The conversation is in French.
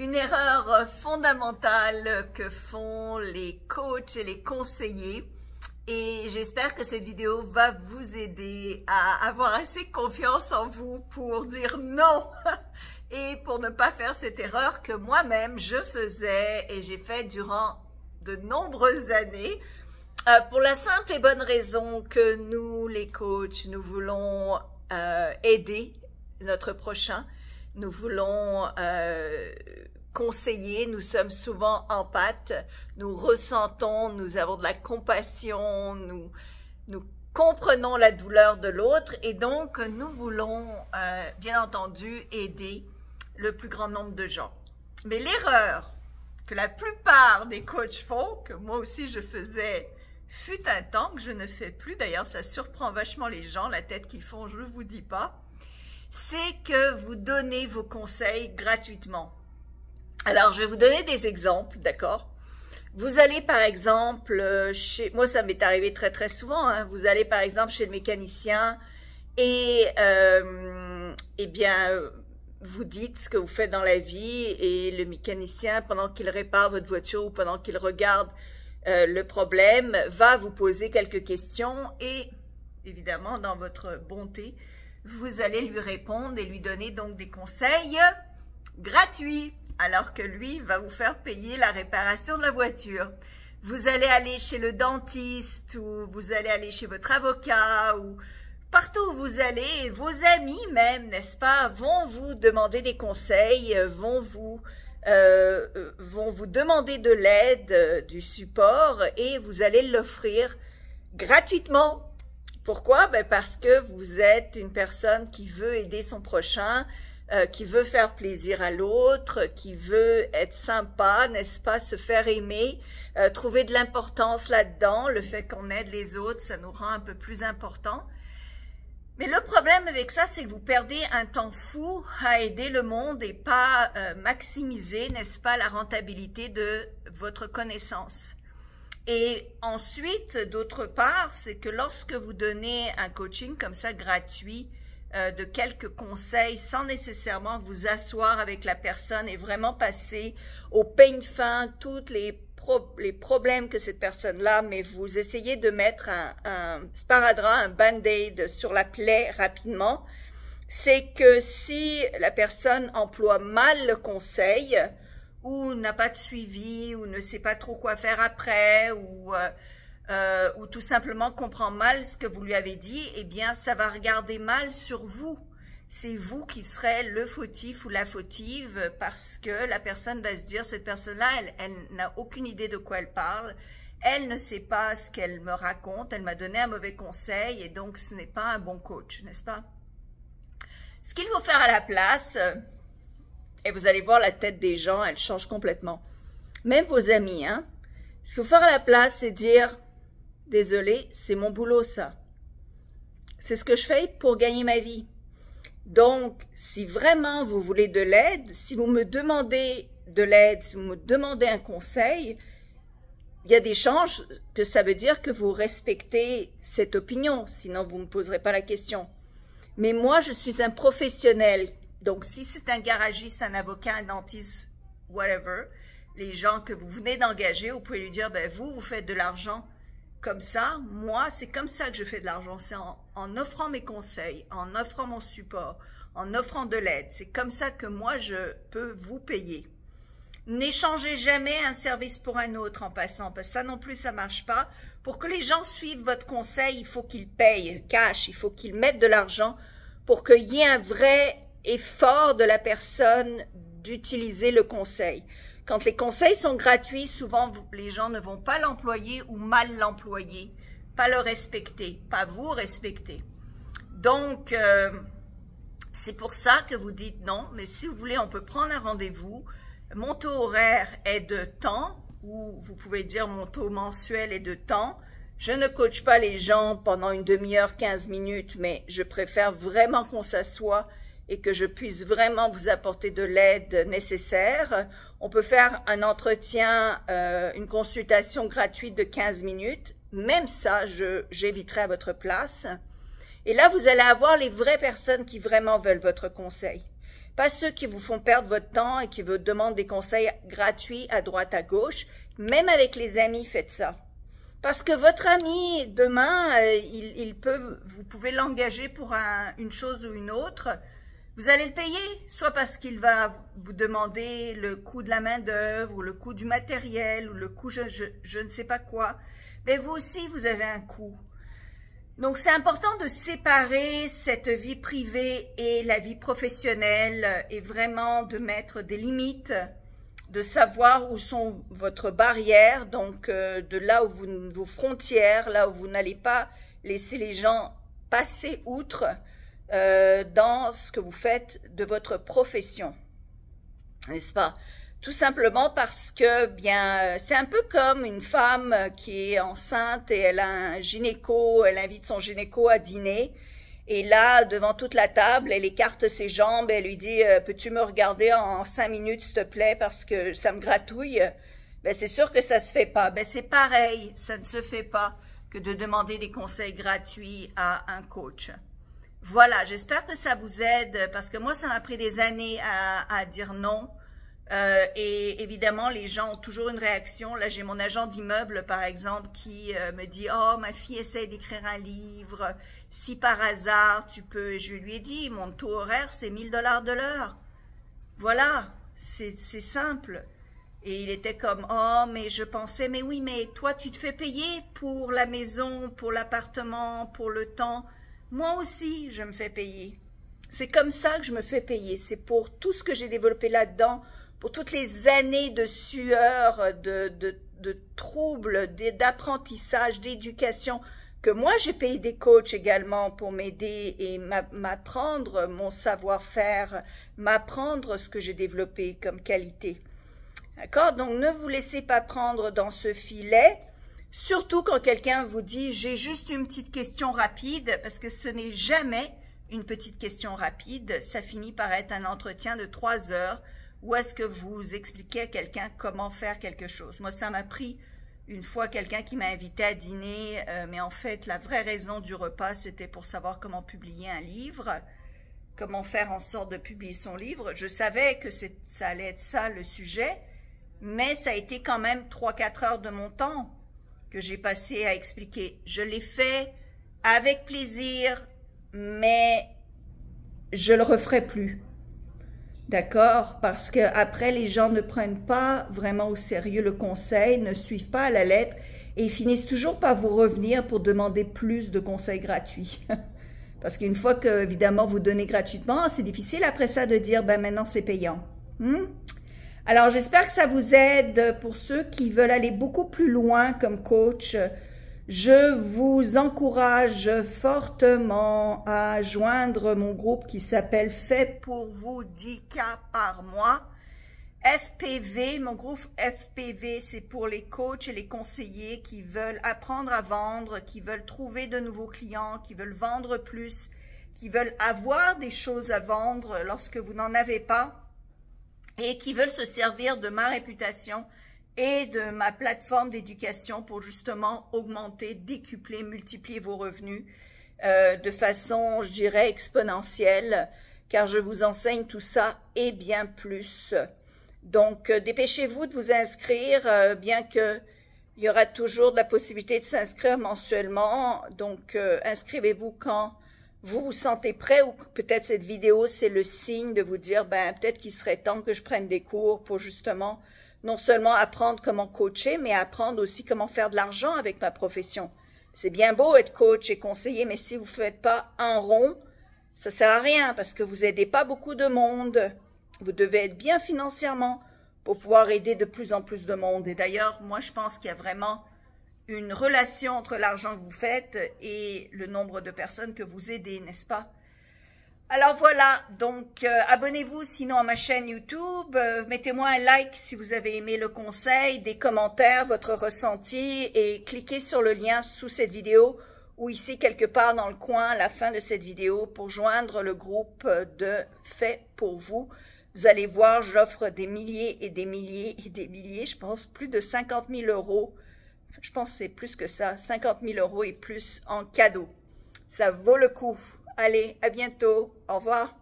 Une erreur fondamentale que font les coachs et les conseillers, et j'espère que cette vidéo va vous aider à avoir assez confiance en vous pour dire non et pour ne pas faire cette erreur que moi-même je faisais et j'ai fait durant de nombreuses années pour la simple et bonne raison que nous, les coachs, nous voulons aider notre prochain. Nous voulons conseiller, nous sommes souvent empathes, nous ressentons, nous avons de la compassion, nous comprenons la douleur de l'autre et donc nous voulons bien entendu aider le plus grand nombre de gens. Mais l'erreur que la plupart des coachs font, que moi aussi je faisais fut un temps, que je ne fais plus, d'ailleurs ça surprend vachement les gens, la tête qu'ils font, je ne vous dis pas, c'est que vous donnez vos conseils gratuitement. Alors, je vais vous donner des exemples, d'accord? Vous allez par exemple chez... Moi, ça m'est arrivé très très souvent, hein, vous allez par exemple chez le mécanicien et eh bien, vous dites ce que vous faites dans la vie et le mécanicien, pendant qu'il répare votre voiture ou pendant qu'il regarde le problème, va vous poser quelques questions et évidemment, dans votre bonté, vous allez lui répondre et lui donner donc des conseils gratuits, alors que lui va vous faire payer la réparation de la voiture. Vous allez aller chez le dentiste ou vous allez aller chez votre avocat ou partout où vous allez, vos amis même, n'est-ce pas, vont vous demander des conseils, vont vous demander de l'aide, du support et vous allez l'offrir gratuitement. Pourquoi? Ben parce que vous êtes une personne qui veut aider son prochain, qui veut faire plaisir à l'autre, qui veut être sympa, n'est-ce pas, se faire aimer, trouver de l'importance là-dedans. Le fait qu'on aide les autres, ça nous rend un peu plus importants. Mais le problème avec ça, c'est que vous perdez un temps fou à aider le monde et pas maximiser, n'est-ce pas, la rentabilité de votre connaissance. Et ensuite, d'autre part, c'est que lorsque vous donnez un coaching comme ça gratuit, de quelques conseils sans nécessairement vous asseoir avec la personne et vraiment passer au peigne fin tous les problèmes que cette personne-là, mais vous essayez de mettre un sparadrap, un band-aid sur la plaie rapidement, c'est que si la personne emploie mal le conseil ou n'a pas de suivi ou ne sait pas trop quoi faire après ou tout simplement comprend mal ce que vous lui avez dit, eh bien, ça va regarder mal sur vous. C'est vous qui serez le fautif ou la fautive parce que la personne va se dire, cette personne-là, elle n'a aucune idée de quoi elle parle, elle ne sait pas ce qu'elle me raconte, elle m'a donné un mauvais conseil et donc ce n'est pas un bon coach, n'est-ce pas? Ce qu'il faut faire à la place, et vous allez voir la tête des gens, elle change complètement. Même vos amis, hein? Ce qu'il faut faire à la place, c'est dire, désolé, c'est mon boulot ça. C'est ce que je fais pour gagner ma vie. Donc, si vraiment vous voulez de l'aide, si vous me demandez de l'aide, si vous me demandez un conseil, il y a des chances que ça veut dire que vous respectez cette opinion, sinon vous ne me poserez pas la question. Mais moi, je suis un professionnel. Donc, si c'est un garagiste, un avocat, un dentiste, whatever, les gens que vous venez d'engager, vous pouvez lui dire, ben vous faites de l'argent comme ça. Moi, c'est comme ça que je fais de l'argent. C'est en offrant mes conseils, en offrant mon support, en offrant de l'aide. C'est comme ça que moi, je peux vous payer. N'échangez jamais un service pour un autre en passant, parce que ça non plus, ça ne marche pas. Pour que les gens suivent votre conseil, il faut qu'ils payent cash, il faut qu'ils mettent de l'argent pour qu'il y ait un vrai effort de la personne d'utiliser le conseil. Quand les conseils sont gratuits, souvent les gens ne vont pas l'employer ou mal l'employer, pas le respecter, pas vous respecter. Donc, c'est pour ça que vous dites non, mais si vous voulez, on peut prendre un rendez-vous. Mon taux horaire est de temps, ou vous pouvez dire mon taux mensuel est de temps. Je ne coach pas les gens pendant une demi-heure, 15 minutes, mais je préfère vraiment qu'on s'assoie et que je puisse vraiment vous apporter de l'aide nécessaire. On peut faire un entretien, une consultation gratuite de 15 minutes. Même ça, j'éviterai à votre place. Et là, vous allez avoir les vraies personnes qui vraiment veulent votre conseil. pas ceux qui vous font perdre votre temps et qui vous demandent des conseils gratuits à droite à gauche. Même avec les amis, faites ça. Parce que votre ami, demain, vous pouvez l'engager pour une chose ou une autre. Vous allez le payer, soit parce qu'il va vous demander le coût de la main-d'œuvre, ou le coût du matériel, ou le coût je ne sais pas quoi. Mais vous aussi, vous avez un coût. Donc, c'est important de séparer cette vie privée et la vie professionnelle et vraiment de mettre des limites, de savoir où sont votre barrière, donc de là où vos frontières, là où vous n'allez pas laisser les gens passer outre dans ce que vous faites de votre profession, n'est-ce pas? Tout simplement parce que, bien, c'est un peu comme une femme qui est enceinte et elle a un gynéco, elle invite son gynéco à dîner. Et là, devant toute la table, elle écarte ses jambes et elle lui dit « Peux-tu me regarder en 5 minutes, s'il te plaît, parce que ça me gratouille ?» Ben, c'est sûr que ça se fait pas. Ben, c'est pareil, ça ne se fait pas que de demander des conseils gratuits à un coach. Voilà, j'espère que ça vous aide, parce que moi, ça m'a pris des années à dire non. Et évidemment, les gens ont toujours une réaction. Là, j'ai mon agent d'immeuble, par exemple, qui me dit « Oh, ma fille essaie d'écrire un livre. Si par hasard, tu peux… » Et je lui ai dit « Mon taux horaire, c'est 1 000 $ de l'heure. » Voilà, c'est simple. Et il était comme « Oh, mais je pensais, mais oui, mais toi, tu te fais payer pour la maison, pour l'appartement, pour le temps. Moi aussi, je me fais payer. C'est comme ça que je me fais payer. C'est pour tout ce que j'ai développé là-dedans, pour toutes les années de sueur, de troubles, d'apprentissage, d'éducation, que moi j'ai payé des coachs également pour m'aider et m'apprendre mon savoir-faire, m'apprendre ce que j'ai développé comme qualité. D'accord? Donc ne vous laissez pas prendre dans ce filet, surtout quand quelqu'un vous dit « j'ai juste une petite question rapide », parce que ce n'est jamais une petite question rapide, ça finit par être un entretien de 3 heures où est-ce que vous expliquez à quelqu'un comment faire quelque chose. Moi, ça m'a pris une fois quelqu'un qui m'a invité à dîner, mais en fait, la vraie raison du repas, c'était pour savoir comment publier un livre, comment faire en sorte de publier son livre. Je savais que ça allait être ça le sujet, mais ça a été quand même 3-4 heures de mon temps que j'ai passé à expliquer. Je l'ai fait avec plaisir, mais je le referai plus. D'accord? Parce que après les gens ne prennent pas vraiment au sérieux le conseil, ne suivent pas à la lettre et ils finissent toujours par vous revenir pour demander plus de conseils gratuits. Parce qu'une fois que, évidemment, vous donnez gratuitement, c'est difficile après ça de dire, ben maintenant c'est payant. Alors, j'espère que ça vous aide. Pour ceux qui veulent aller beaucoup plus loin comme coach, je vous encourage fortement à joindre mon groupe qui s'appelle « Fait pour vous 10 cas par mois ». FPV, mon groupe FPV, c'est pour les coachs et les conseillers qui veulent apprendre à vendre, qui veulent trouver de nouveaux clients, qui veulent vendre plus, qui veulent avoir des choses à vendre lorsque vous n'en avez pas et qui veulent se servir de ma réputation et de ma plateforme d'éducation pour justement augmenter, décupler, multiplier vos revenus de façon, je dirais, exponentielle, car je vous enseigne tout ça et bien plus. Donc, dépêchez-vous de vous inscrire, bien qu'il y aura toujours de la possibilité de s'inscrire mensuellement. Donc, inscrivez-vous quand vous vous sentez prêt ou peut-être cette vidéo, c'est le signe de vous dire, ben peut-être qu'il serait temps que je prenne des cours pour justement non seulement apprendre comment coacher, mais apprendre aussi comment faire de l'argent avec ma profession. C'est bien beau être coach et conseiller, mais si vous ne faites pas un rond, ça ne sert à rien parce que vous n'aidez pas beaucoup de monde. Vous devez être bien financièrement pour pouvoir aider de plus en plus de monde. Et d'ailleurs, moi, je pense qu'il y a vraiment une relation entre l'argent que vous faites et le nombre de personnes que vous aidez, n'est-ce pas? Alors voilà, donc abonnez-vous sinon à ma chaîne YouTube, mettez-moi un like si vous avez aimé le conseil, des commentaires, votre ressenti et cliquez sur le lien sous cette vidéo ou ici quelque part dans le coin à la fin de cette vidéo pour joindre le groupe de Fait pour vous. Vous allez voir, j'offre des milliers et des milliers et des milliers, je pense plus de 50 000 €. Je pense que c'est plus que ça, 50 000 € et plus en cadeau. Ça vaut le coup. Allez, à bientôt. Au revoir.